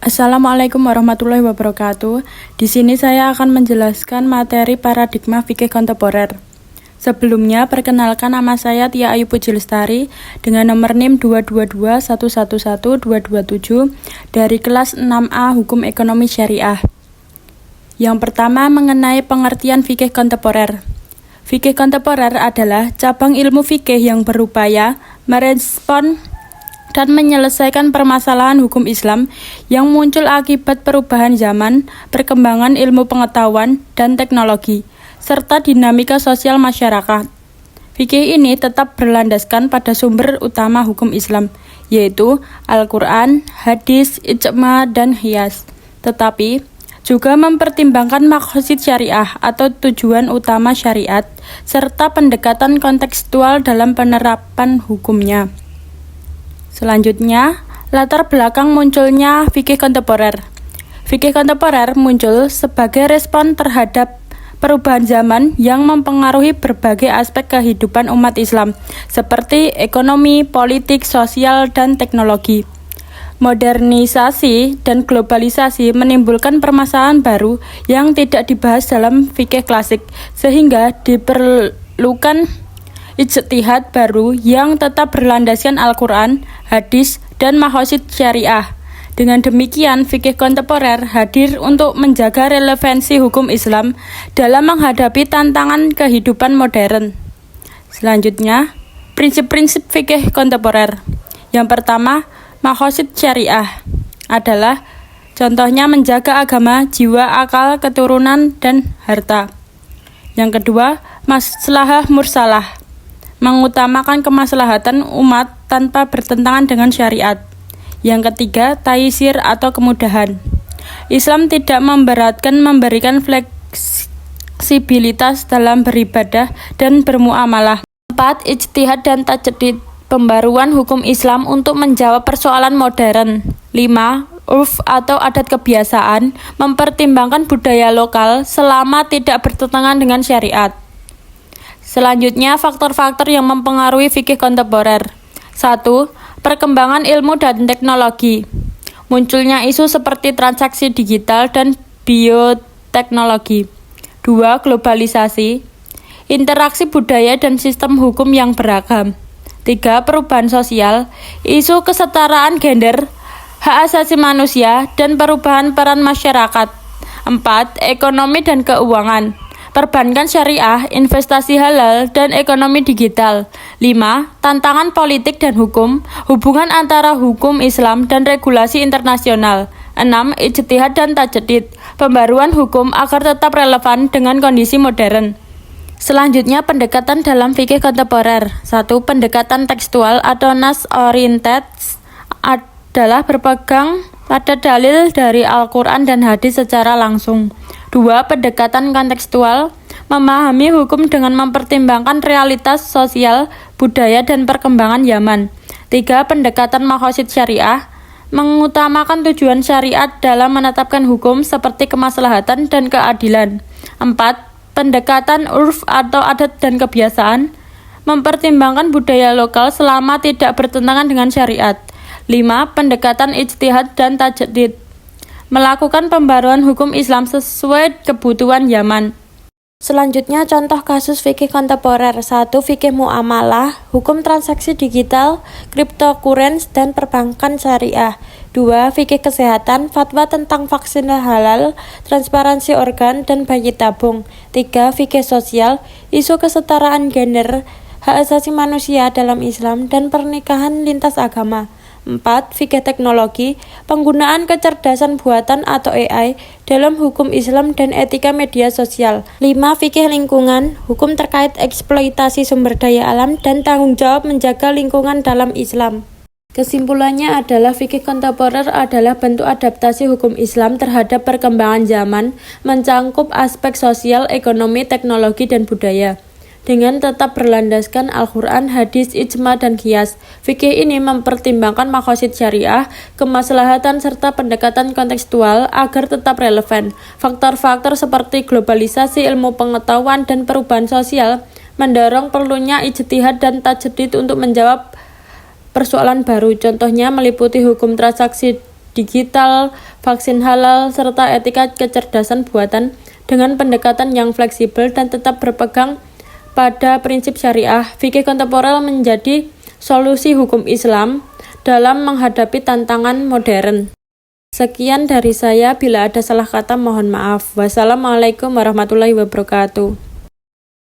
Assalamualaikum warahmatullahi wabarakatuh. Di sini saya akan menjelaskan materi paradigma fikih kontemporer. Sebelumnya, perkenalkan nama saya Tia Ayu Puji Lestari dengan nomor NIM 222111227 dari kelas 6A Hukum Ekonomi Syariah. Yang pertama mengenai pengertian fikih kontemporer. Fikih kontemporer adalah cabang ilmu fikih yang berupaya merespon dan menyelesaikan permasalahan hukum Islam yang muncul akibat perubahan zaman, perkembangan ilmu pengetahuan dan teknologi, serta dinamika sosial masyarakat. Fikih ini tetap berlandaskan pada sumber utama hukum Islam, yaitu Al-Quran, hadis, ijma, dan qiyas. Tetapi juga mempertimbangkan maqasid syariah atau tujuan utama syariat, serta pendekatan kontekstual dalam penerapan hukumnya. Selanjutnya, latar belakang munculnya fikih kontemporer. Fikih kontemporer muncul sebagai respon terhadap perubahan zaman yang mempengaruhi berbagai aspek kehidupan umat Islam, seperti ekonomi, politik, sosial, dan teknologi. Modernisasi dan globalisasi menimbulkan permasalahan baru yang tidak dibahas dalam fikih klasik, sehingga diperlukan ijtihad baru yang tetap berlandaskan Al-Quran, hadis, dan maqasid syariah. Dengan demikian, fikih kontemporer hadir untuk menjaga relevansi hukum Islam dalam menghadapi tantangan kehidupan modern. Selanjutnya, prinsip-prinsip fikih kontemporer. Yang pertama, maqasid syariah adalah contohnya menjaga agama, jiwa, akal, keturunan, dan harta. Yang kedua, maslahah mursalah, mengutamakan kemaslahatan umat tanpa bertentangan dengan syariat. Yang ketiga, taisir atau kemudahan. Islam tidak memberatkan, memberikan fleksibilitas dalam beribadah dan bermuamalah. 4. Ijtihad dan tajdid, pembaruan hukum Islam untuk menjawab persoalan modern. 5. Urf atau adat kebiasaan, mempertimbangkan budaya lokal selama tidak bertentangan dengan syariat. Selanjutnya, faktor-faktor yang mempengaruhi fikih kontemporer. 1. Perkembangan ilmu dan teknologi. Munculnya isu seperti transaksi digital dan bioteknologi. 2. Globalisasi. Interaksi budaya dan sistem hukum yang beragam. 3. Perubahan sosial. Isu kesetaraan gender, hak asasi manusia, dan perubahan peran masyarakat. 4. Ekonomi dan keuangan. Perbankan syariah, investasi halal, dan ekonomi digital. 5. Tantangan politik dan hukum, hubungan antara hukum Islam dan regulasi internasional. 6. Ijtihad dan tajdid, pembaruan hukum agar tetap relevan dengan kondisi modern. Selanjutnya, pendekatan dalam fikih kontemporer. 1. Pendekatan tekstual atau nas-oriented adalah berpegang pada dalil dari Al-Quran dan hadis secara langsung. 2. Pendekatan kontekstual, memahami hukum dengan mempertimbangkan realitas sosial, budaya, dan perkembangan zaman. 3. Pendekatan maqasid syariah, mengutamakan tujuan syariat dalam menetapkan hukum seperti kemaslahatan dan keadilan. 4. Pendekatan urf atau adat dan kebiasaan, mempertimbangkan budaya lokal selama tidak bertentangan dengan syariat. 5. Pendekatan ijtihad dan tajdid, melakukan pembaruan hukum Islam sesuai kebutuhan zaman. Selanjutnya, contoh kasus fikih kontemporer. 1. Fikih muamalah, hukum transaksi digital, cryptocurrency, dan perbankan syariah. 2. Fikih kesehatan, fatwa tentang vaksin halal, transparansi organ, dan bayi tabung. 3. Fikih sosial, isu kesetaraan gender, hak asasi manusia dalam Islam, dan pernikahan lintas agama. 4. Fikih teknologi, penggunaan kecerdasan buatan atau AI dalam hukum Islam dan etika media sosial. 5. Fikih lingkungan, hukum terkait eksploitasi sumber daya alam dan tanggung jawab menjaga lingkungan dalam Islam. Kesimpulannya adalah fikih kontemporer adalah bentuk adaptasi hukum Islam terhadap perkembangan zaman, mencangkup aspek sosial, ekonomi, teknologi, dan budaya. Dengan tetap berlandaskan Al-Quran, hadis, ijma, dan qiyas, fikih ini mempertimbangkan maqasid syariah, kemaslahatan, serta pendekatan kontekstual agar tetap relevan. Faktor-faktor seperti globalisasi ilmu pengetahuan dan perubahan sosial mendorong perlunya ijtihad dan tajdid untuk menjawab persoalan baru. Contohnya meliputi hukum transaksi digital, vaksin halal, serta etika kecerdasan buatan dengan pendekatan yang fleksibel dan tetap berpegang pada prinsip syariah. Fikih kontemporer menjadi solusi hukum Islam dalam menghadapi tantangan modern. Sekian dari saya, bila ada salah kata mohon maaf. Wassalamualaikum warahmatullahi wabarakatuh.